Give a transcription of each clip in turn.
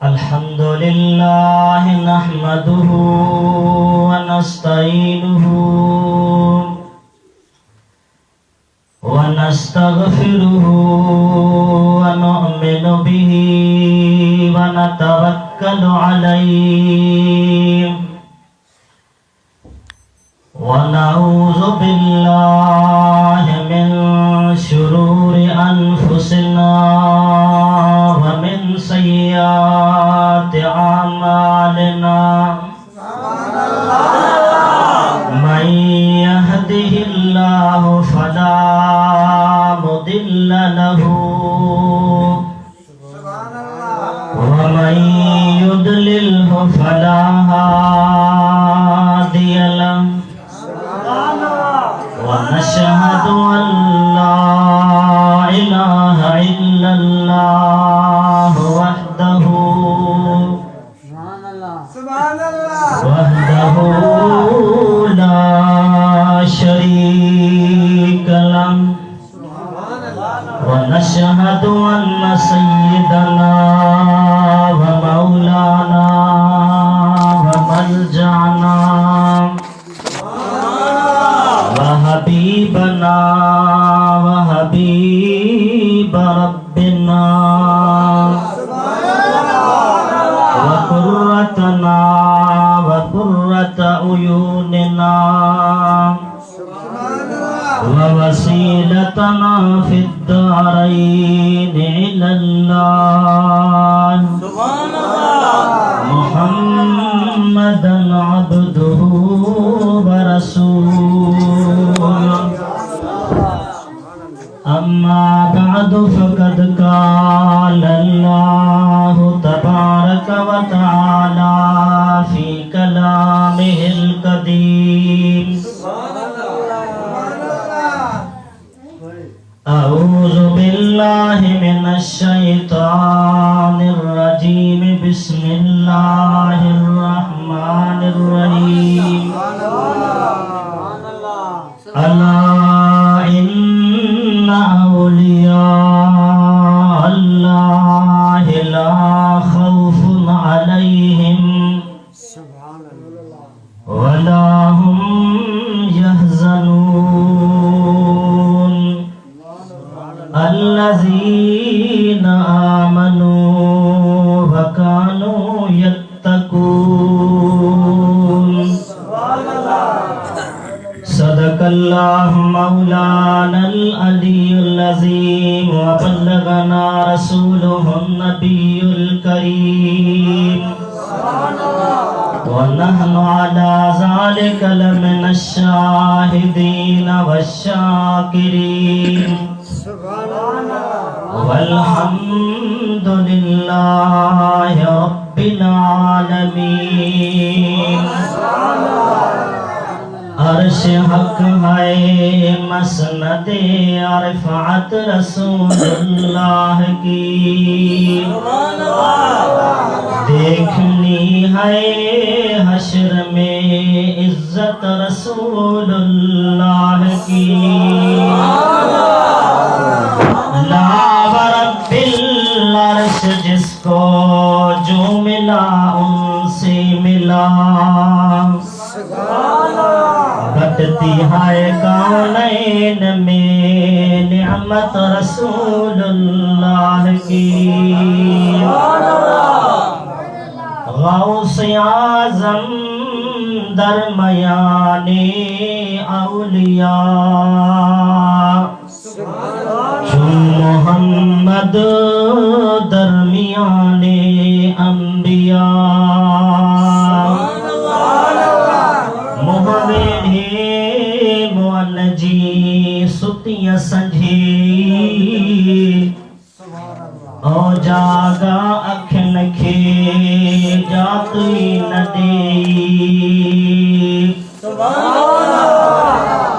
अल्हम्दुलिल्लाह नहमदुहु व नस्तईनुहु व नस्तगफिरुहु व नु'मिनु बिही व नतवक्कलु अलैहि व नऊज़ु बिल्लाहि मिन शुरूरि अनफुसिना व मिन सय्यिआति अमालिना मन यहदिहिल्लाहु फला मुदिल्ल लहु व मन युद्लिल्हु फला हादिय लहु व नशहदु अल्ला इलाहा इल्लल्लाह वहदहु ला शरीक लहु व नशहदु अन्न सय्यदना व मौलाना व मलजाना व हबीबना व हबीब रब्बिना व कुर्रतना व कुर्रत उयूनिना व वसीलतना फिद्दारैन इलल्लाह मुहम्मदन अब्दुहु व रसूलुहु अम्मा बअदु फ़क़द क़ाल अल्लाहु तबारक व तआला फ़ी कलामिहिल क़दीम अऊज़ु बिल्लाहि मिनश शैतानिर रजीम बिस्मिल्लाहिर रहमानिर रहीम अला इन्ना औलिया अल्लाहि ला खौफुन अलैहिम वला हुम यहज़नून अल्लज़ीना आमनू व कानू यत्तकून सदक़ल्लाहु मौलानल अलियुल अज़ीम व बल्लगना रसूलुहुन नबियुल करीम व नहनु अला ज़ालिका लमिनश शाहिदीन वश्शाकिरीन वल्हम्दुलिल्लाहि रब्बिल आलमीन। अर्श हक है मसनदे अरफात रसूलुल्लाह की, देखनी है हश्र में इज्जत रसूलुल्लाह की। ला वरब्बिल अर्श जिसको जो मिला उनसे मिला, घटती है कौनैन में निअमत रसूलुल्लाह की। गौस आज़म दरमियाने औलिया, मोहम्मद दरमियाने अंबिया। मोहम्मदे मुअन्नजी सुतिया संझी, ओ जागा अखन खे जातुई न दे।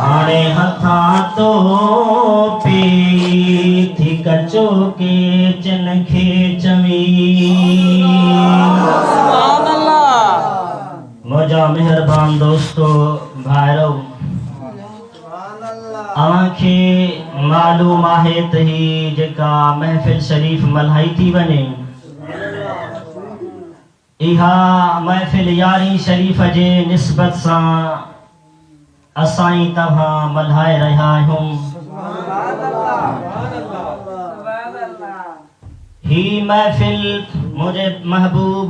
हाणे हथा तो पे थी कचो के चन खे चवी मुझा मेहरबान दोस्तों भाइरों अवांखे मालूम आहे त ही जेका महफिल शरीफ मल्हाई थी वञे इहा महफिल यारी शरीफ जे निस्बत सां असाई तव्हां मल्हाए रहिया आहियूं। ही महफिल मुझे महबूब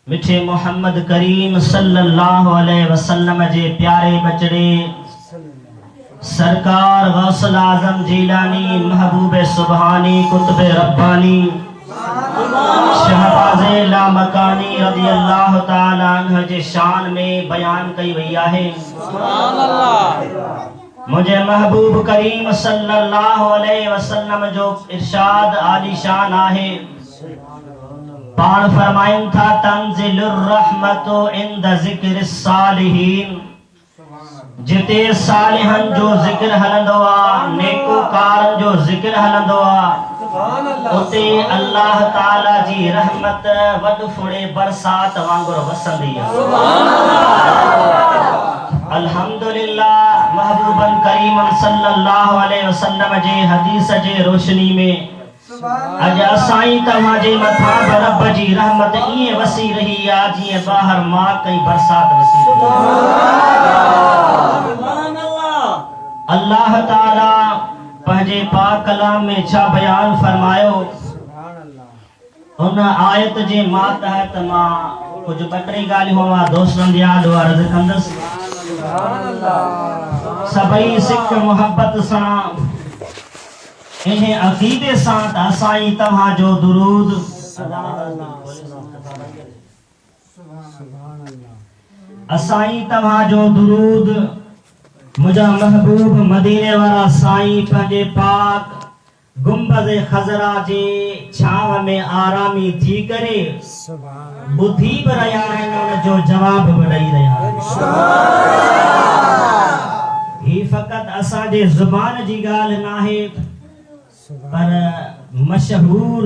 मिठे मोहम्मद करीम सल्लल्लाहु अलैहि वसल्लम जे प्यारे बचड़े सरकार गौसल आजम जीलानी महबूब सुबहानी कुतुब रब्बानी शहबाज़े लामकानी रज़ी अल्लाह ताला अन्हु जे शान में बयान कई वई आहे। मुझे महबूब करीम सल्लल्लाहु अलैहि वसल्लम जो इरशाद आलीशान आहे। पाण फरमाइन था तंज़िलुर रहमतु इंद ज़िक्रिस सालिहीन जिते सालिहन जो जिक्र हलंदो आ नेकोकारन जो जिक्र हलंदो आ उते अल्लाह ताला जी रहमत वड फुड़े बरसात वांगुर वसंदी आ। अल्हम्दुलिल्लाह महबूबन करीमन सल्लल्लाहु अलैहि वसल्लम जे हदीस जे रोशनी में अज असाई तव्हां जे मथा रब जी रहमत इए वसी रही आ जीअं बाहर मां कई बरसात वसी अल्लाह ताला पंहिंजे पाक कलाम में छा बयान फरमायो उन आयत जे मातहत मां कुछ बटरी ॻाल्हियूं मां दोस्तनि जी यादि अर्ज़ कंदसि। सभई सिक मोहब्बत सां इन्हें अकीदे सां त असाई तव्हां जो दुरूद असाई तव्हां जो दुरूद मुझा महबूब मदीने वाला साईं पंहिंजे पाक गुंबद खजरा जे छाव में आरामी थी करे ॿुधी बि रहिया आहिनि उन जो जवाब बि ॾेई रहिया आहिनि। ही फ़क़त असांजे ज़ुबान जी ॻाल्हि नाहे पर मशहूर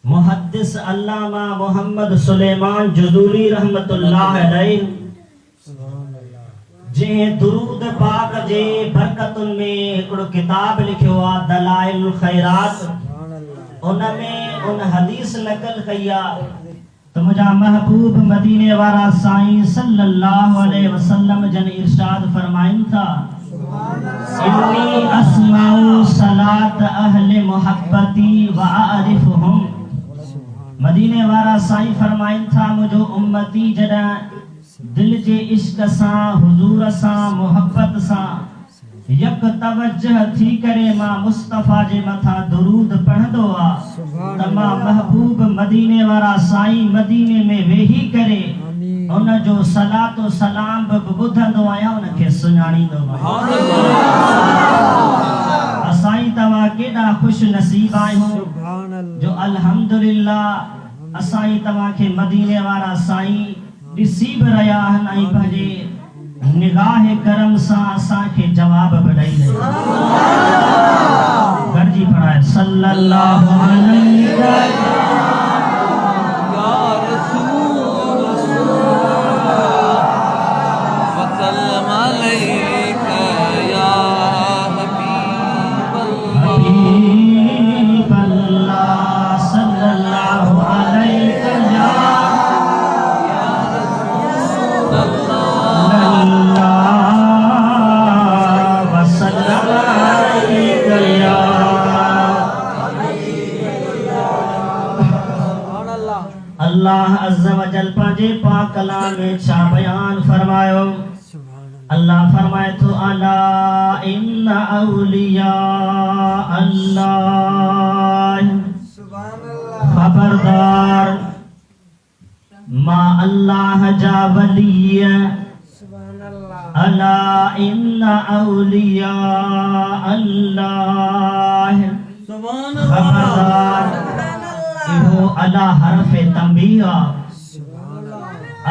मुहद्दिस अल्लामा मोहम्मद सुलेमान जुज़ूली रहमतुल्लाह अलैहि जे दुरूद पाक जे बरकतुन में हिकिड़ो किताब लिखियो आ दलाइलुल खैरात उन में उन हदीस नकल कई आ तो मुझा महबूब मदीने वाला साईं सल्लल्लाहु अलैहि वसल्लम जन इरशाद फरमाइन था इन्नी अस्माउ सलात अहले मोहब्बती व आरिफुहुम। मदीने वाला साईं फरमाइन था मुझो उम्मती जॾहिं दिल जे इश्क सां हुजूर सां मोहब्बत सां यक तवज्जह थी करे मां मुस्तफा जे मथा दुरूद पढ़ंदो आ त मां महबूब मदीने वाला साईं मदीने में वेही करे उन जो सलात व सलाम बि ॿुधंदो आहियां उन खे सुञाणींदो आहियां। असाई तव्हां केॾा ख़ुश नसीब आहियूं जो अल्हम्दुलिल्लाह असाई तव्हां खे मदीने वाला साईं ॾिसी बि रहिया आहिनि ऐं पंहिंजे निगाह करम सां असांखे जवाब बि ॾेई रहिया गॾिजी पढ़ाए सल्लल्लाहु अलैहि अल्लाह अज़्ज़ा व जल पंहिंजे पाक कलाम में छा बयान फरमायो। अल्लाह फरमाए तो अला इन्ना औलिया अल्लाह खबरदार मां अल्लाह जा वली अला इन्ना औलिया अल्लाह खबरदार इहो अला हरफ तंबीह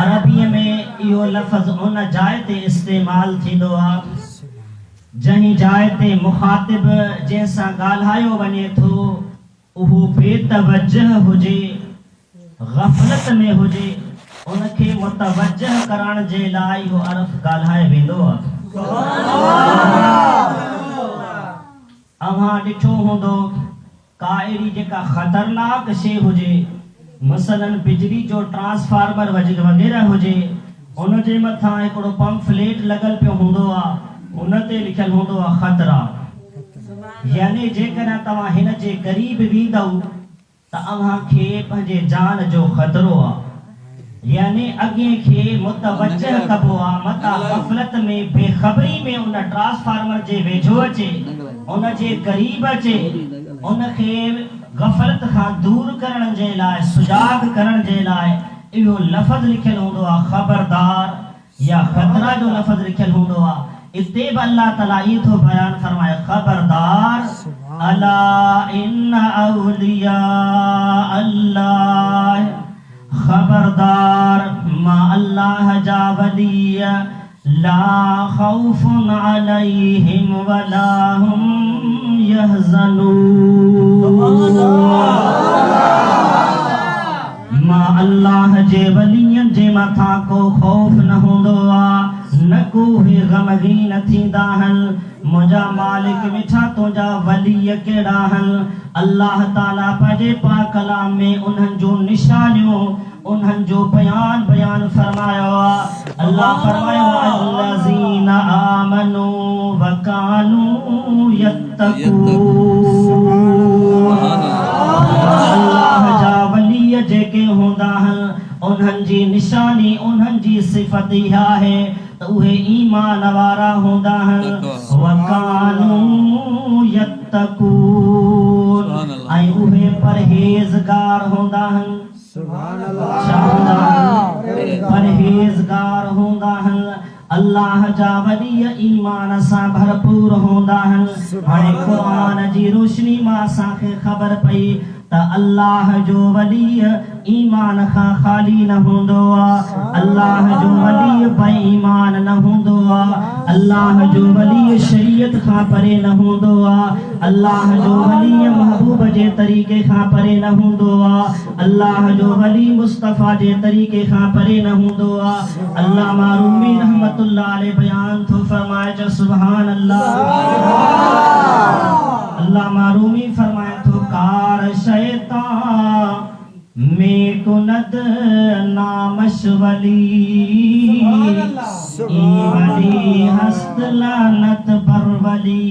अरबी में इहो लफ़्ज़ उन जाइ ते इस्तेमाल थींदो आहे जहीं जाइ ते मुखातिब जंहिंसां ॻाल्हायो वञे थो उहो बेतवजह हुजे, गफ़लत में हुजे, उनखे मुतवजह करण जे लाइ इहो अर्फ़ ॻाल्हाए वेंदो आहे। अव्हां ॾिठो हूंदो का अहिड़ी जेका ख़तरनाक शइ हुजे, मसलन बिजली जो ट्रांसफार्मर वग़ैरह हुजे, उन जे मथां हिकिड़ो पंफलेट लॻल पियो हूंदो आहे, उन ते लिखियल हूंदो आहे ख़तरा। यानी जेकॾहिं तव्हां हिन जे क़रीब वेंदव त अव्हां खे पंहिंजे जान जो ख़तरो आहे। यानी अॻे खे मुतवजह कबो आहे, मता गफ़लत में बेख़बरी में उन ट्रांसफार्मर जे वेझो अचे, उन जे क़रीब अचे, उनखे गफ़लत खां दूर करण जे लाइ, सुजाग करण जे लाइ इहो लफ़्ज़ लिखियल हूंदो आहे ख़बरदार या ख़तरा जो लफ़्ज़ लिखियल हूंदो आहे। इते बि अल्लाह ताला ई थो बयान फरमाए ख़बरदार, अला इन्न औलिया अल्लाह, खबरदार मा अल्लाह जा वली ला खौफुन अलैहिम वला हुम यहज़नून। मा अल्लाह जे वलियन जे मथां को खौफ न हूंदो आहे, न को हे गमगीन थींदा आहिनि। मुंहिंजा मालिक मिठा तुंहिंजा वली कहिड़ा आहिनि। अल्लाह ताला पंहिंजे पाक कलाम में उन्हनि जो निशानियूं, उन्हनि जो बयान फरमायो आहे। अल्लाह फरमायो अल्लज़ीना आमनू व कानू यत्तकून। अल्लाह जा वली जेके हूंदा आहिनि, उन्हनि जी निशानी, उन्हनि जी सिफ़त इहा आहे त उहे ईमान वारा हूंदा आहिनि। व कानू यत्तकून, ऐं उहे परहेज़गार हूंदा आहिनि। परहेज़गार हूंदा आहिनि। अल्लाह जा वली ईमान सां भरपूर हूंदा आहिनि। हाणे क़ुरान जी रोशनी मां असांखे ख़बर पई त अल्लाह जो वली ईमान खां ख़ाली न हूंदो आहे। अल्लाह जो वली बेईमान न हूंदो आहे। अल्लाह जो वली शरीयत खां परे न हूंदो आहे। अल्लाह जो वली महबूब जे तरीक़े खां परे न हूंदो आहे। अल्लाह जो वली मुस्तफ़ा जे तरीक़े खां परे न हूंदो आहे। अल्लामा रूमी रहमतुल्लाह अलैह बयान थो फरमाए जो सुभान अल्लाह। अल्लामा रूमी फरमाए थो कार शैतान में कुनद नामश वली, वली हस्त लानत पर वली।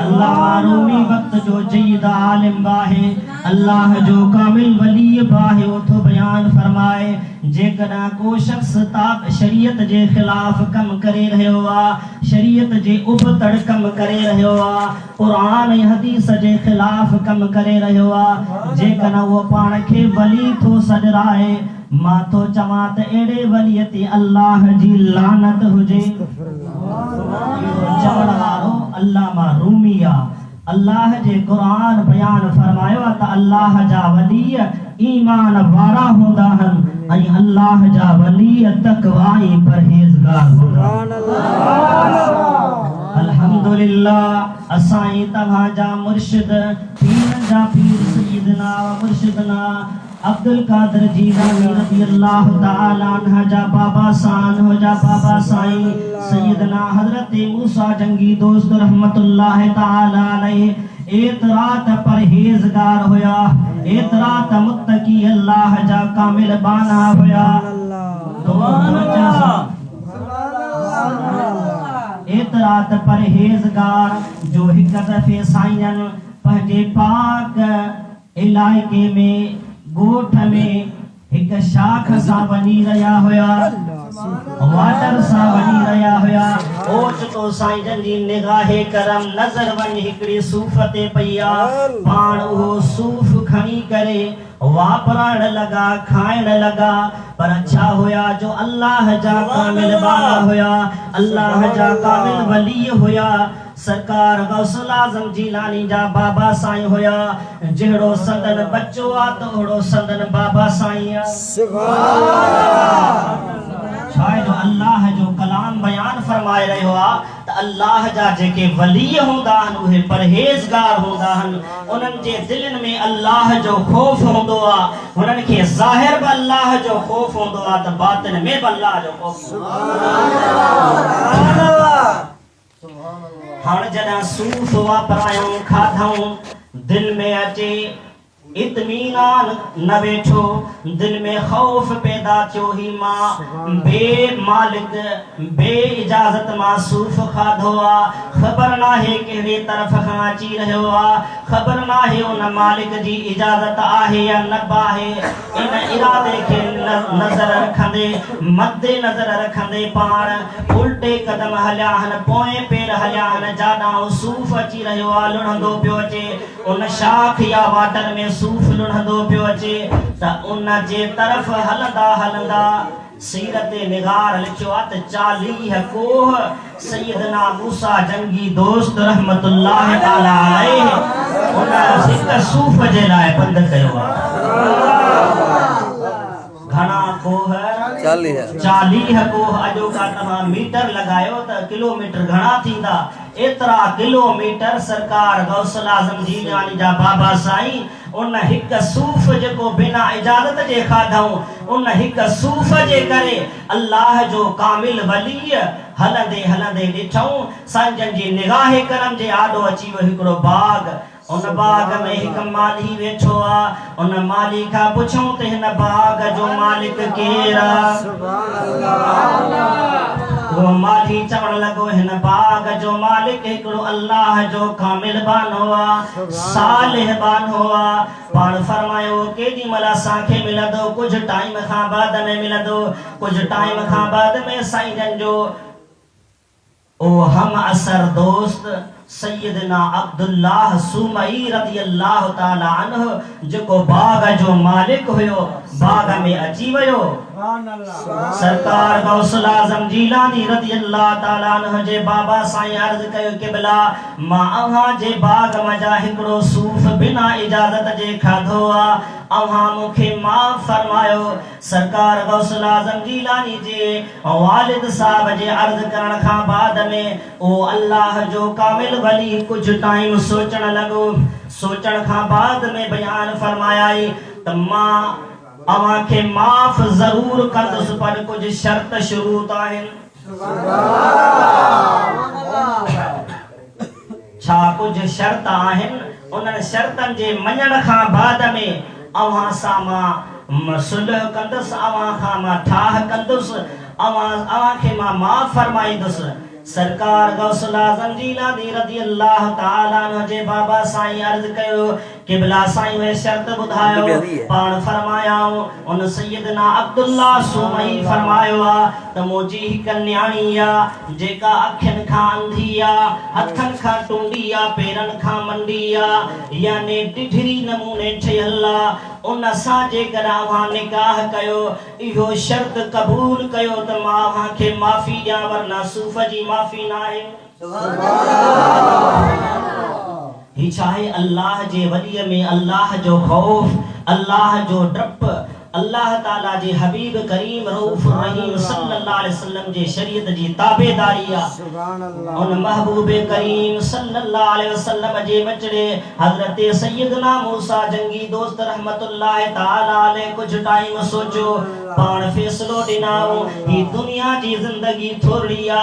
अल्लाह रूमी वक्त जो जय्यद आलिम बाहे, अल्लाह जो कामिल वली बाहे, उथो बयान फरमाए जेकॾहिं को शख्स शरीयत जे ख़िलाफ़ कम करे रहियो आहे, शरीयत जे उबतड़ कम करे रहियो आहे, क़ुरान ऐं हदीस जे ख़िलाफ़ कम करे रहियो आहे, जेकॾहिं उहो पाण खे वली थो सॾराए, मां थो चवां त अहिड़े वलीअ ते अल्लाह जी लानत हुजे। चवण वारो अल्लामा रूमी आहे। अल्लाह जे क़ुरान बयान फरमायो आहे त अल्लाह जा वली ईमान वारा हूंदा आहिनि ऐं अल्लाह जा वली तक़वा ऐं परहेज़गार हूंदा। अल्हम्दुलिल्लाह असां ई तव्हां जा मुर्शिद, पीरनि जा पीर सय्यदना व मुर्शिदना अब्दुल कादिर जीलानी रज़ी अल्लाह ताला अन्हु जा बाबा सान हो जा बाबा साईं सय्यदना हज़रत मूसा जंगी दोस्त रहमतुल्लाह ताला अलैह एतरात परहेज़गार हुया, एतरात मुत्तकी अल्लाह जा कामिल बाना हुया। एतरात परहेज़गार जो हिक दफ़े साईं पंहिंजे पाक इलाइक़े में गोठ में एक शाख सा वनी रहा हुया, वाटर सा वनी रहा हुया। ओच तो साईं जन जी निगाहे करम नजर वन हिकड़ी सूफ ते पईया, पाण वो सूफ खणी करे वापरण लगा, खाइण लगा। पर अच्छा होया जो अल्लाह जा कामिल बाला होया, अल्लाह जा कामिल वली होया। सरकार गौसल आजम जीलानी जा बाबा साईं होया जेड़ो संदन बच्चो आ तोड़ो संदन बाबा साईं आ शायद अल्लाह जो कलाम बयान फरमाए रहे हो त अल्लाह जा जेके वली होंदा हन उहे परहेजगार होंदा हन उनन जे दिलन में अल्लाह जो खौफ होंदो आ उनन के ज़ाहिर ब अल्लाह जो खौफ होंदो आ त बातिन में ब अल्लाह जो खौफ सुभान अल्लाह हण जदा सूफ वापरायो खाधऊं दिल में अचे इत्मीनान न वेठो दिल में खौफ पैदा थियो ही मां बे मालिक बे इजाजत मासूफ खाधो आ खबर ना है केड़े तरफ खां अची रहियो आ खबर ना है उन मालिक जी इजाजत आहे या न आहे इन इरादे के नजर रखंदे मद्दे नजर रखंदे पाण उल्टे कदम हलिया हन पोए पैर हलिया हन जाडा सूफ अची रहियो आ लुणंदो पियो अचे उन शाख या वाटर में सूफ लुणंदो पियो अचे त उन जे तरफ हलंदा हलंदा सीरत निगार लिखियो आ त 40 कोह सैयदना मूसा जंगी दोस्त रहमतुल्लाह ताला अलैहि उन हिक सूफ जे लाए बंद कयो आ घणा कोह 40 कोह अजो का तमा मीटर लगायो त किलोमीटर घणा थींदा एतरा किलोमीटर सरकार गौसल आजम जीलानी जा बाबा साईं उन हिक सूफ जेको बिना इजाजत जे खाधऊं उन हिक सूफ जे करे अल्लाह जो कामिल वली हलंदे हलंदे ॾिठऊं संजन जी निगाह करम जे आडो अची वियो हिकड़ो बाग उन बाग में हिक माली वेठो आ उन माली का पुछऊं त हिन बाग जो मालिक केर आ सुभान अल्लाह वो माली चवण लगो हिन बाग जो मालिक हिकड़ो अल्लाह जो कामिल बानो आ सालिह बानो आ पाण फरमायो केडी मला साखे मिलंदो कुछ टाइम खां बाद में मिलंदो कुछ टाइम खां बाद में साईं जन जो ओ हम असर दोस्त सैयदना अब्दुल्लाह सुमई रदियल्लाहु ताला अन्हु जेको बाग जो मालिक हुयो बाग में अची वयो सरकार गौसल आजम जीलानी रदियल्लाहु ताला अन्हु जे बाबा साईं अर्ज कयो क़िबला मां अहां जे बाग मजा हिकड़ो सूफ बिना इजाजत जे खाधो आ अहां मुखे माफ फरमायो सरकार गौसल आजम जीलानी जे वालिद साहब जे अर्ज करण खां बाद में ओ अल्लाह जो कामिल वली कुछ टाइम सोचण लगो सोचण खां बाद में बयान फरमाया त मां अवां के माफ जरूर कंदुस पर कुछ शर्त शुरूत आहिन छा कुछ शर्त आहिन उन शर्तन जे मञण खां बाद में अवां सां मां सुलह कंदुस अवां खां मां ठाह कंदुस अवां के मां माफ फरमाईंदुस सरकार गौसल आजम जीलानी रदियल्लाहु ताला अन्हु जे बाबा साईं अर्ज कयो क़िबला साईं वे शर्त बुधायो पाण फरमायाऊं उन सैयदना अब्दुल्ला सुमई फरमायो आ त मोजी हिक न्याणी आ जेका अखिन खां अंधी आ हथन खां टुंडी आ पेरन खां मंडी आ याने डिठरी नमूने ठहियल आ उन सां जेकर अवां निकाह कयो इहो शर्त कबूल कयो त मां अवां खे माफ़ी ॾियां वरना सूफ़ जी माफ़ी न आहे ही चाहे अल्लाह जे वलीअ में अल्लाह जो खौफ अल्लाह जो डप अल्लाह ताला जे हबीब करीम रऊफ रहीम सल्लल्लाहु अलैहि वसल्लम जे शरीयत जी ताबेदारी आ सुभान अल्लाह उन महबूब करीम सल्लल्लाहु अलैहि वसल्लम जे बचड़े हजरत सैयदना मूसा जंगी दोस्त रहमतुल्लाह ताला अलैहि कुछ टाइम सोचो पाण फैसलो दिनाओ ही दुनिया जी जिंदगी थोड़ी आ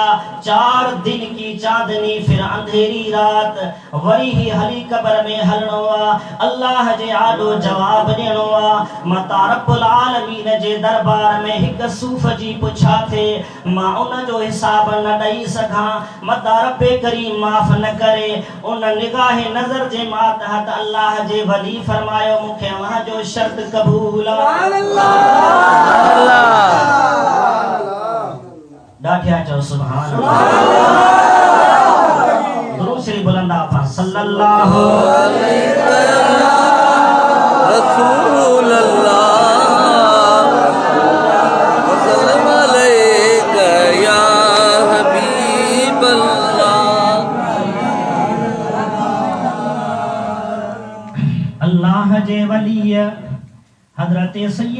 4 दिन की चांदनी फिर अंधेरी रात वरी ही हली कब्र में हलणो आ अल्लाह जे आडो जवाब देणो आ मता रब्बुल आलमीन जे दरबार में हिक सूफ जी पुछा थे मां उन जो हिसाब न ॾेई सघां मता रब्बे करीम माफ न करे उन निगाह नजर जे मातहत अल्लाह जे वली फरमायो मुखे वहां जो शर्त कबूल सुभान अल्लाह डाठिया चो सुभान अल्लाह दुरूद शरीफ बुलंदा पा सल्लल्लाहु अलैहि रसूल अल्लाह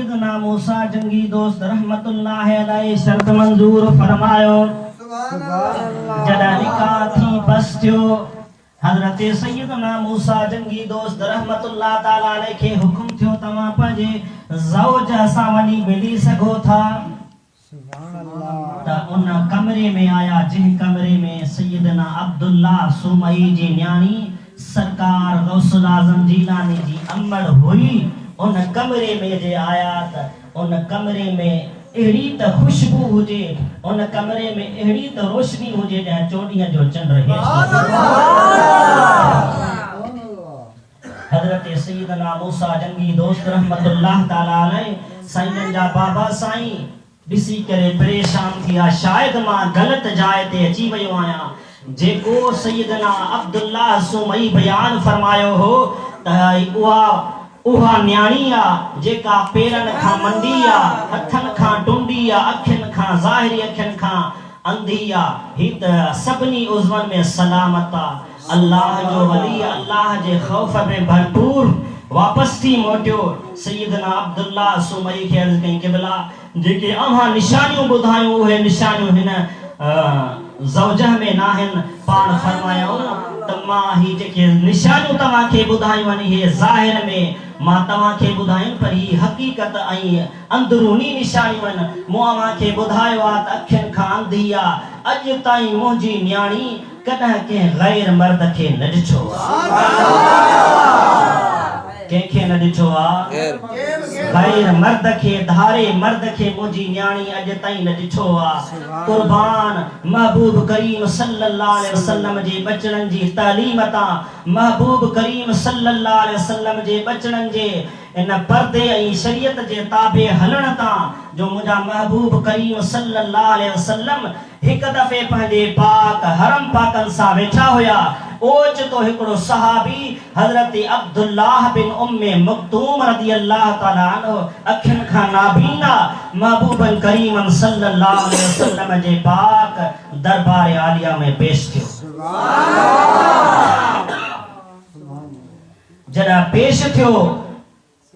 सैयदना मूसा जंगी दोस्त रहमतुल्लाह अलैहि शर्त मंजूर फरमायो जॾहिं निकाह थी बस थियो हज़रत सैयदना मूसा जंगी दोस्त रहमतुल्लाह ताला अलैहि खे हुकुम थियो तव्हां पंहिंजे ज़ौज सां वञी मिली सघो था त उन कमरे में आया जिन कमरे में सैयदना अब्दुल्ला सुमई जी न्याणी सरकार गौसुल आज़म जीलानी जी अमड़ हुई उन कमरे में जे आया त उन कमरे में अहिड़ी त खुशबू हुजे उन कमरे में अहिड़ी त रोशनी हुजे जहाँ चोॾीअ जो चंड हज़रत सैयदना मूसा जंगी दोस्त रहमतुल्लाह ताला अलैहि साईं जा बाबा साईं ॾिसी करे परेशान थिया शायद मां गलत जाइ ते अची वियो आहियां जेको सैयदना अब्दुल्ला सुमई बयान फरमायो हो त उहा न्याणी आ जेका पेरन खां मंडी आ हथन खां टुंडी आ अखिन खां ज़ाहिरी अखिन खां अंधी आ ही त सभनी उज़वन में सलामत आ अल्लाह जो वली अल्लाह जे खौफ में भरपूर वापस थी मोटियो सैयदना अब्दुल्ला सुमई खे अर्ज़ कई क़िबला जेके अव्हां निशानियूं ॿुधायूं उहे निशानियूं हिन ज़ौजह में नाहिन पाण फरमायो त मां ही जेके निशानियूं तव्हां खे ॿुधायूं आहिनि हे ज़ाहिर में मां तव्हां खे ॿुधायूं पर ही हक़ीक़त ऐं अंदरूनी निशानियूं आहिनि मूं अव्हां खे ॿुधायो आहे त अखियुनि खां अंधी आहे अॼु ताईं मुंहिंजी न्याणी कॾहिं कंहिं गैर मर्द खे न ॾिठो कंहिंखे न ॾिठो आहे गैर मर्द खे धारे मर्द खे मुंहिंजी न्याणी अॼु ताईं न ॾिठो आहे कुर्बान महबूब करीम सल्लल्लाहु अलैहि वसल्लम जे बचड़नि जी तालीम तां महबूब करीम सल्लल्लाहु अलैहि वसल्लम जे बचड़नि जे इन पर्दे ऐं शरीयत जे ताबे हलण तां जो मुंहिंजा महबूब करीम सल्लल्लाहु अलैहि वसल्लम हिक दफ़े पंहिंजे पाक हरम पाकनि सां वेठा हुया ओचितो हिकिड़ो सहाबी हज़रत अब्दुल्लाह बिन उम्मे मक्तूम रज़ियल्लाहु ताला अन्हु अखियुनि खां नाबीना महबूबन करीमन सल्लल्लाहु अलैहि वसल्लम जे पाक दरबार आलिया में पेश थियो जॾहिं पेश थियो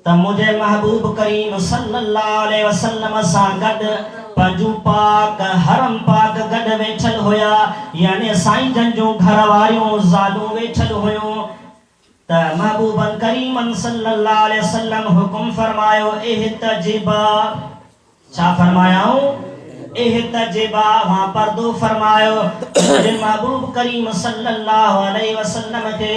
त मुंहिंजे महबूब करीम सल्लल्लाहु अलैहि वसल्लम सां गॾु पंहिंजो पाक हरम पाक गॾु वेठल हुया यानी साईं जन जो घर वारियूं ज़ालूं वेठल हुयूं त महबूबन करीमन सल्लल्लाहु अलैहि वसल्लम हुकुम फरमायो एहतजिबा छा फरमायाऊं एहतजिबा वहां पर्दो फरमायो महबूब करीम सल्लल्लाहु अलैहि वसल्लम के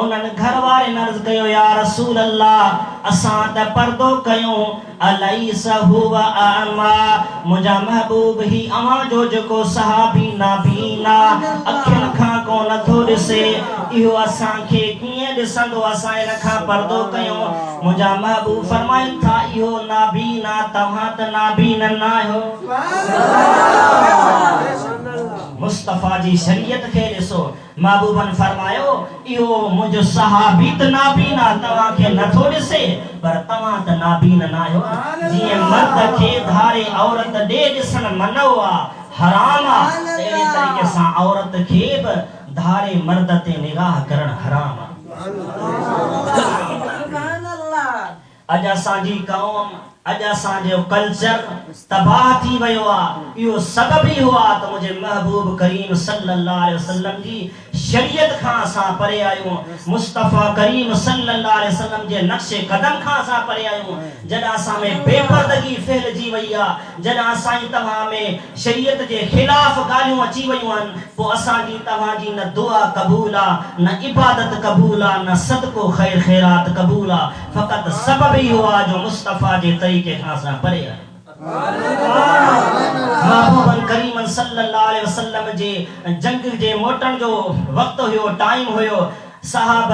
उन्हनि घर वारे अर्ज़ कयो या रसूल अल्लाह असां त पर्दो कयूं अलैसा हुवा अमा मुंहिंजा महबूब ही अवां जो जेको सहाबी नाबीना अखियुनि खां को नथो ॾिसे इहो असांखे कीअं ॾिसंदो असां इन खां पर्दो कयूं मुंहिंजा महबूब फरमाइनि था इहो नाबीना तव्हां त नाबीन न आहियो मुस्तफा जी शरीयत खे ॾिसो महबूबन फरमायो इहो मुंहिंजो सहाबी त नाबीना तव्हां खे नथो ॾिसे पर तव्हां त नाबीन न आहियो जीअं मर्द खे धारे औरत ॾे ॾिसण मनो आहे हराम आहे अहिड़े तरीक़े सां औरत खे बि धारे मर्द ते निगाह करण हराम आहे अॼु असांजी क़ौम अॼु असांजो कल्चर तबाह थी वियो आहे इहो सबब ई हुआ त मुंहिंजे महबूब करीम सल्लल्लाहु अलैहि वसल्लम जी शरीयत खां असां परे आहियूं मुस्तफा करीम सल्लल्लाहु अलैहि वसल्लम जे नक्शे कदम खां असां परे आहियूं जॾहिं असां में बेपर्दगी फैलिजी वई आहे जॾहिं असांजी तव्हां में शरीयत जे ख़िलाफ़ ॻाल्हियूं अची वियूं आहिनि पोइ असांजी तव्हांजी न दुआ क़बूल आहे न इबादत क़बूल आहे न सदको ख़ैर ख़ैरात क़बूल आहे फ़क़ति सबब ई हुआ जो मुस्तफा जे तरीक़े खां असां परे आहियूं महबूबन करीमन सल्लल्लाहु अलैहि वसल्लम जे जंग जे मोटण जो वक्त हुयो टाइम हुयो साहब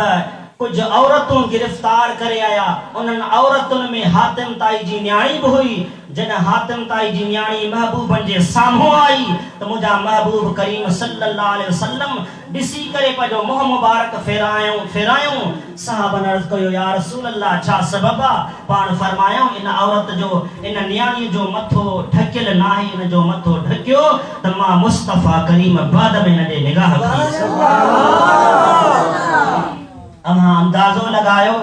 कुछ औरतों गिरफ्तार करे आया उन्हनि औरतुनि में हातिम ताई जी न्याणी भी हुई जॾहिं हातिम ताई जी न्याणी महबूबन जे साम्हूं आई त मुंहिंजा महबूब करीम सल्लल्लाहु अलैहि वसल्लम ॾिसी करे पंहिंजो मुंहुं मुबारक फेरायूं साहबनि अर्ज़ कयो या रसूल अल्लाह छा सबब आहे पाण फरमायूं इन औरत जो इन न्याणीअ जो मथो ढकियल न आहे इन जो मथो ढकियो त मां मुस्तफा करीम बाद में न ॾे निगाह अव्हां अंदाज़ो लगायो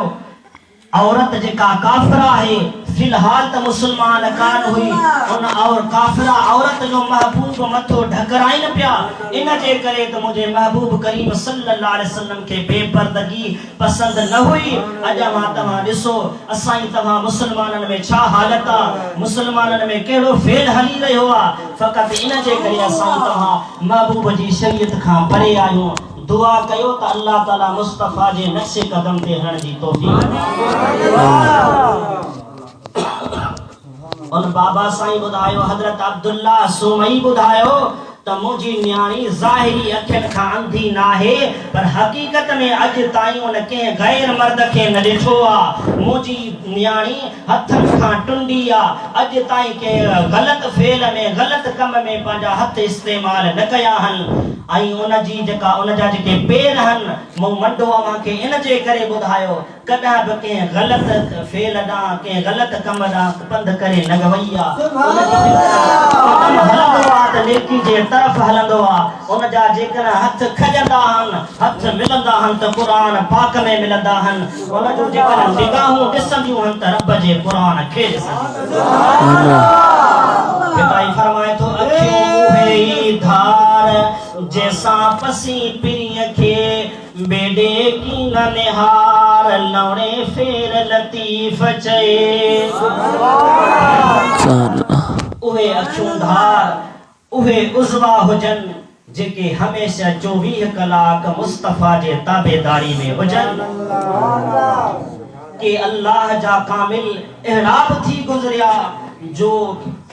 औरत जेका काफ़िर आहे फिलहाल तो मुसलमान कान हुई उन और काफिरा औरत जो महबूब मथो ढकराइन पिया इन जे करे तो मुझे महबूब करीम सल्लल्लाहु अलैहि वसल्लम के बेपर्दगी पसंद न हुई। अजा मां तमा दिसो असाई तमा मुसलमानन में छा हालत आ, मुसलमानन में केड़ो फेल हली रहियो आ। फकत इन जे करे असाई तमा महबूब जी शरीयत खां परे आयो। दुआ कयो त अल्लाह ताला मुस्तफा जे नक्शे कदम ते हलण जी तौफीक। उन बाबा साईं बुधायो हजरत अब्दुल्ला सुमई बुधायो त मुझी न्याणी ज़ाहिरी अखियन खां अंधी नाहे पर हकीकत में अज ताई उन के गैर मर्द के न ॾिठो आ। मुझी न्याणी हथन खां टुंडी आ, अज ताई के गलत फेल में गलत कम में पंजा हथ इस्तेमाल न कया हन। आई उन जी जका उन जा जेके पेर हन मो मंडो मां के इन जे करे बुधायो कदा ब के गलत फेल दा के गलत कम दा पंध करे न गवैया। उन जी कदम हलंदो आ त नेकी जे तरफ हलंदो आ। उन जा जेकर हथ खजंदा हन हथ मिलंदा हन त कुरान पाक में मिलंदा हन। उन जो जेकर निगाहूं ॾिसंदियूं हन त रब जे कुरान खे पिताई फरमाए थो अखियूं उहे धार जैसा पसी पिरिय खे बेडे की न निहार लौड़े फेर लतीफ चए। उहे अखियूं धार उहे उज़वा हुजन जेके हमेशा 24 कलाक मुस्तफा जे ताबेदारी में हुजन के अल्लाह जा कामिल इहराब थी गुजरिया जो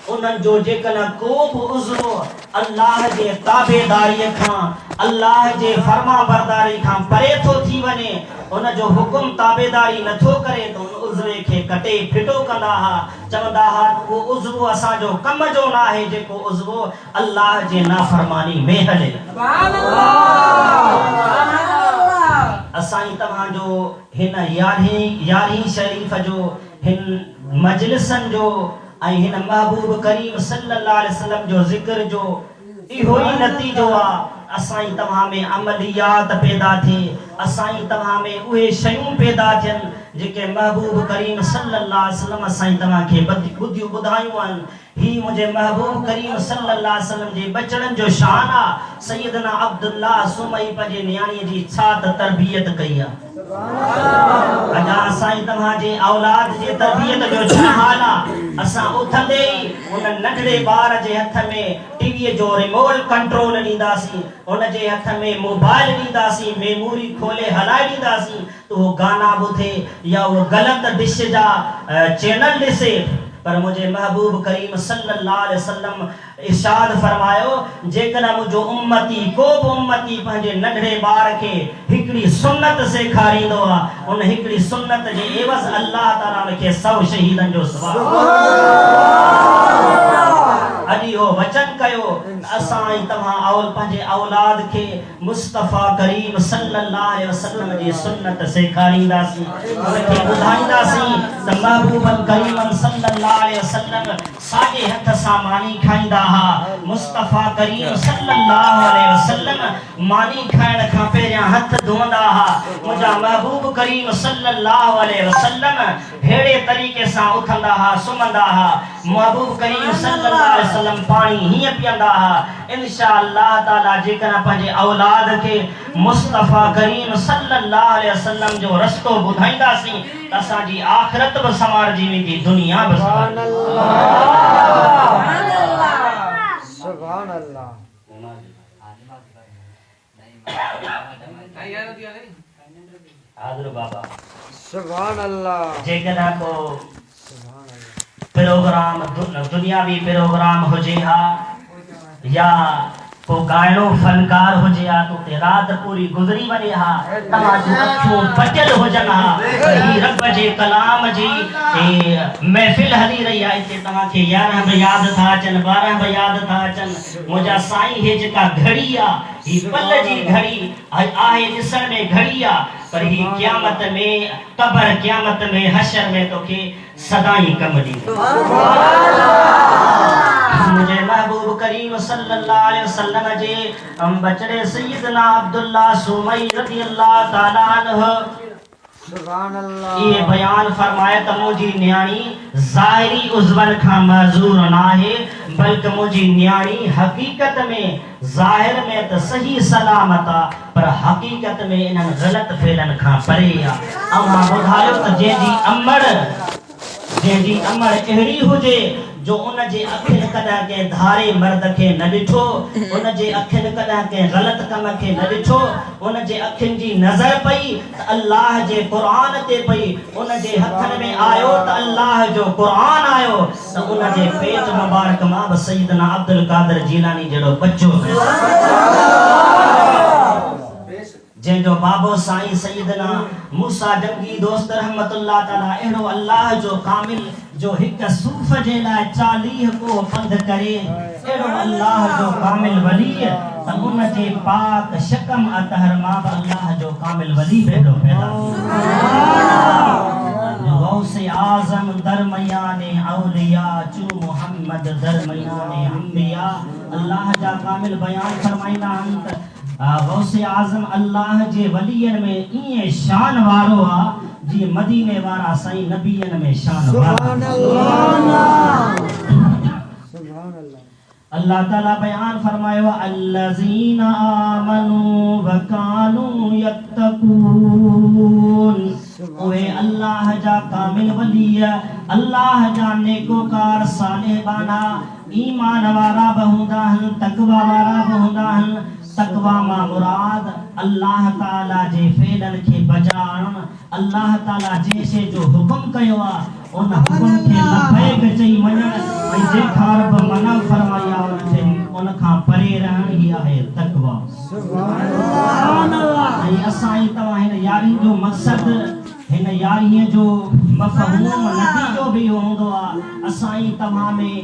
उन्हनि जो जेकन को बि उज़्रो अल्लाह जे ताबेदारी खां अल्लाह जे फर्मा बरदारी खां परे थो थी वञे उन जो हुकुम ताबेदारी नथो करे तो उन उज़्रे खे कटे फिटो कंदा हा। चवंदा हा वो उज़्रो असांजो कम जो न आहे जेको उज़्रो अल्लाह जे नाफरमानी में हले। असाई तव्हांजो हिन यारहीं शरीफ जो हिन मजलिसन जो आई हिन महबूब करीम सल्लल्लाहु अलैहि वसल्लम जो जिक्र जो इहो ही नतीजो आ। असाई तव्हां में अमलियात पैदा थी, असाई तव्हां में उहे शयूं पैदा थियन जेके महबूब करीम सल्लल्लाहु अलैहि वसल्लम असाई तव्हां खे बुद्धियूं ॿुधायूं आहिनि। ही मुझे महबूब करीम सल्लल्लाहु अलैहि वसल्लम जे बचड़न जो शान आ। सैयदना अब्दुल्ला सुमई पंहिंजे न्याणीअ जी छा तरबियत कई आ। अजा साईं तव्हां जे औलाद जे तरबियत जो छा हाल आ। असां उथंदे ही उन नंढड़े ॿार जे हथ में टीवीअ जो रिमोट कंट्रोल ॾींदासीं, उन जे हथ में मोबाइल ॾींदासीं, मेमोरी खोले हलाए ॾींदासीं तो वो गाना ॿुधे या वो गलत डिश जा चैनल ॾिसे। पर मुझे महबूब करीम सल्लल्लाहु अलैहि वसल्लम इरशाद फरमायो जेकर मुझो उम्मती को भी उम्मती पंहिंजे नंढड़े ॿार खे हिकड़ी सुन्नत सेखारींदो आ उन हिकड़ी सुन्नत जे एवज़ अल्लाह ताला उनखे 100 शहीदन जो अॼु हो वचन कयो असां तव्हां औल पंहिंजे औलाद खे मुस्तफा करीम सल्लल्लाहु अलैहि वसल्लम जी सुन्नत सेखारींदासीं, उनखे ॿुधाईंदासीं त महबूब करीम सल्लल्लाहु अलैहि वसल्लम साॼे हथ सां मानी खाईंदा हा। मुस्तफा करीम सल्लल्लाहु अलैहि वसल्लम मानी खाइण खां पहिरियां हथ धोंदा हा। मुंहिंजा महबूब करीम सल्लल्लाहु अलैहि वसल्लम हेड़े तरीक़े सां उथंदा हा, सुम्हंदा हा। महबूब करीम सल्लल्लाहु अलैहि वसल्लम पानी हीअं पीअंदा हा। इंशाअल्लाह ताला जेकर पंहिंजे औलाद खे मुस्तफा करीम सल्लल्लाहु अलैहि वसल्लम जो रस्तो ॿुधाईंदासीं त असांजी आख़िरत बि संवारजी वेंदी, दुनिया बि। सुभान अल्लाह। हाज़िर बाबा सुभान अल्लाह। जेकर को प्रोग्राम दुनियावी प्रोग्राम हुजे हा या को गायनो फनकार हुजे हा तो ते रात पूरी गुजरी वने हा तव्हां जूं अखियूं पटियल हुजन हा। ही रब जे कलाम जी महफिल हली रही आहे। इते तव्हां खे 11 बि याद था अचन, 12 बि याद था अचन। मुंहिंजा साईं हे जेका घड़ी आ ही पल जी घड़ी आहे, ॾिसण में घड़ी आ पर ही क़यामत में कब्र क़यामत में हशर में तोखे सदाई कम दी। मुझे महबूब करीम सल्लल्लाहु अलैहि वसल्लम जे बचड़े सैयदना अब्दुल्ला सुमई रज़ियल्लाहु ताला अन्हु सुभान अल्लाह। ये बयान फरमाया त मुजी न्याणी ज़ाहिरी उज़वन खां मज़ूर ना है, बल्कि मुजी न्याणी हकीकत में ज़ाहिर में त सही सलामत आ, पर हकीकत में इन्हन गलत फेलन खां परे आ। अमा ॿुधायो त जंहिंजी अमड़ अहिड़ी हुजे जो उन जे अखियुनि कॾहिं कंहिं धारे मर्द खे न ॾिठो, उन जे अखियुनि कॾहिं कंहिं ग़लत कम खे न ॾिठो, उन जे अखियुनि जी नज़र पई त अल्लाह जे क़ुरान ते पई, उन जे हथनि में आयो त अल्लाह जो क़ुरान आयो, त उन जे पेट मुबारक मां बि सैयदना अब्दुल कादिर जीलानी जहिड़ो बच्चो जंहिंजो बाबो साईं सैयदना मूसा जंगी दोस्त रहमतुल्लाह ताला अहिड़ो अल्लाह जो कामिल जो हिक सूफ़ जे लाइ 40 को पंध करे, अहिड़ो अल्लाह जो कामिल वली त उन जे पाक शकम अतहर मां बि अल्लाह जो कामिल वली पैदा गौसे आज़म दरमियाने औलिया चू मोहम्मद दरमियाने अंबिया। अल्लाह जा कामिल बयान फरमाइना अंत गौसे आज़म अल्लाह जे वलियन में इए शान वारो आ जी मदीने वारा साईं नबियन में शान वारो। सुभान अल्लाह। अल्लाह ताला बयान फरमायो अल्लज़ीना आमनू व कानू यत्तकून। ओए अल्लाह जा कामिल वली, अल्लाह जा नेकोकार सालेह बाना, ईमान वारा बहुंदा हन, तकवा वारा बहुंदा हन। तकवा मा मुराद अल्लाह ताला जे फेलन के बजाण, अल्लाह ताला जैसे जो हुक्म कयो आ उन हुक्म के लबैक चई वञण, ऐं जेका रब मना फरमाया उन खां परे रहण ही आहे तकवा। सुभान अल्लाह। ऐं असां तव्हां हिन यारी जो मक़सद, हिन यारीअ जो मफ़हूम नतीजो भी हूंदो आ असां तव्हां में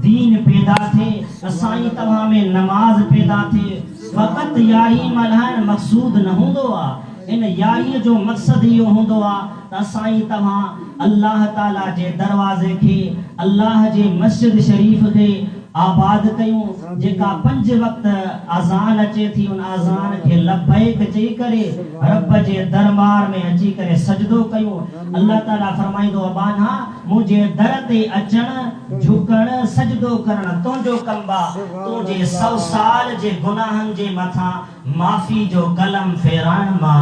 दीन पैदा थे, असां तव्हां में नमाज पैदा थे। फकत यारी मल्हाइण मक़सूद न हूंदो आ, इन यारीअ जो मक़सद इहो हूंदो आ त असां तव्हां अल्लाह ताला जे दरवाज़े खे, अल्लाह जे मस्जिद शरीफ खे आबाद कयूं, जेका 5 वक्त अज़ान अचे थी उन अज़ान के लबैक चई करे रब जे दरबार में अची करे सजदो कयूं। अल्लाह ताला फरमाइंदो अबाना मुझे दर ते अचण झुकण सजदो करण तुंहिंजो कम्बा, तुंहिंजे 100 साल जे गुनाहन जे मथा माफ़ी जो कलम फेराइण मां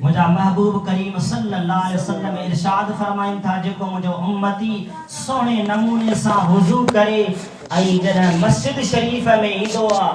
मुझा महबूब करीम सल्लल्लाहु अलैहि वसल्लम इरशाद फरमाइन था जेको मुझो उम्मती सोने नमूने सा वुजू करे आई जरा मस्जिद शरीफ में ईंदो आ,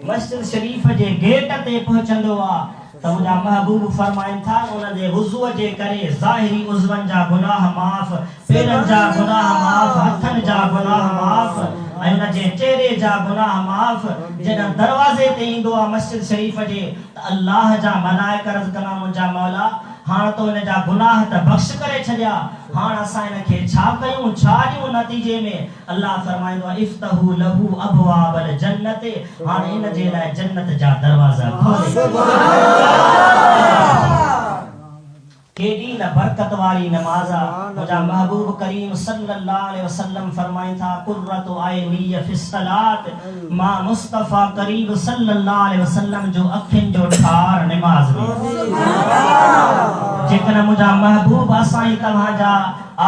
मस्जिद शरीफ जे गेट ते पहुचंदो आ त मुझा महबूब फरमाइन था उन जे वुजू जे करे ज़ाहिरी उज़वन जा गुनाह माफ, पेरन जा गुनाह माफ, हथन जा गुनाह माफ, ऐं उन जे चेहरे जा गुनाह माफ। जॾहिं दरवाज़े ते ईंदो आ मस्जिद शरीफ जे त अल्लाह जा मलाइका अर्ज़ कंदा मुंहिंजा मौला हाण तो इन जा गुनाह त बख्श करे छॾिया, हाण असां इन खे छा कयूं, छा ॾियूं नतीजे में? अल्लाह फरमाईंदो आहे इफ्तहू लहू अबवाबल जन्नत, हाणे इन जे लाइ जन्नत जा दरवाज़ा खोले। केडी न बरकत वाली नमाज़ा। मुझा महबूब करीम सल्लल्लाहु अलैहि वसल्लम फरमाइन था कुर्रतु आइनी फिस सलात, मां मुस्तफा करीम सल्लल्लाहु अलैहि वसल्लम जो अखिन जो ठार नमाज में। जेकन मुझा महबूब असां तव्हां जा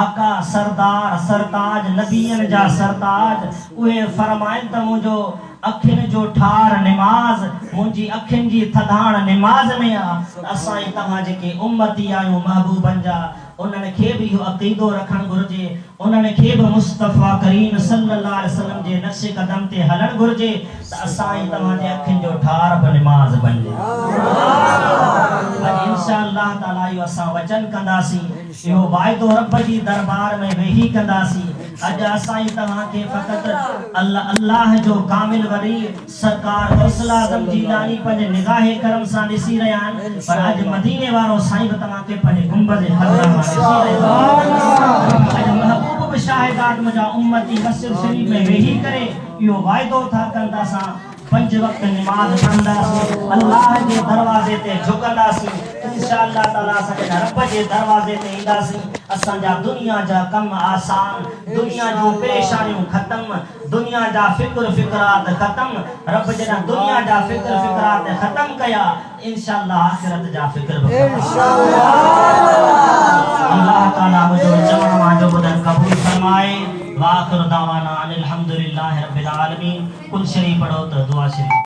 आका सरदार सरताज नबियन जा सरताज उहे फरमाइन त मुझो अखिन जो ठार नमाज मुंजी अखिन जी थधाण नमाज में आ। असां तव्हां जेके उम्मती आहियूं महबूबन जा उन्हनि खे भी अक़ीदो रखण घुर्जे, उन्हनि खे भी मुस्तफा करीम सल्लल्लाहु अलैहि वसल्लम जे नक्श कदम ते हलण घुर्जे त असां तव्हां जे अखिन जो ठार बि नमाज बणजे। अॼु इंशाअल्लाह ताला इहो असां वचन कंदासीं, इहो वाइदो रब जी दरबार में वेही कंदासीं। अॼु असां तव्हां खे फ़क़त अल्लाह जो कामिल वली सरकार गौसल आज़म जीलानी पंहिंजे निगाह करम सां ॾिसी रहिया आहिनि, पर अॼु मदीने वारो साईं बि तव्हां खे पंहिंजे गुंबद खज़रा मां ॾिसी रहियो आहे। अॼु महबूब बि शाहिदात मुंहिंजा उम्मती मस्जिद शरीफ में वेही करे इहो वाइदो था कनि त असां 5 वक्त नमाज पढ़ंदासीं, अल्लाह जे दरवाज़े ते झुकंदासीं। इंशाअल्लाह ताला असांजे रब जे दरवाजे ते ईंदासीं असांजा दुनिया जा कम आसान दुनिया जूं परेशानियूं ख़त्म दुनिया जा फिक्रात ख़त्म रब जना दुनिया जा फिक्रात ख़त्म कया इंशाअल्लाह आखिरत जा फिक्र इंशाअल्लाह अल्लाह ताला मुझो चवण मांजो बुधन कबूल फरमाए वाखिर दावाना अनिल हम्दुलिल्लाहि रब्बिल आलमीन कुल शरीफ पढ़ो तो दुआ शरीफ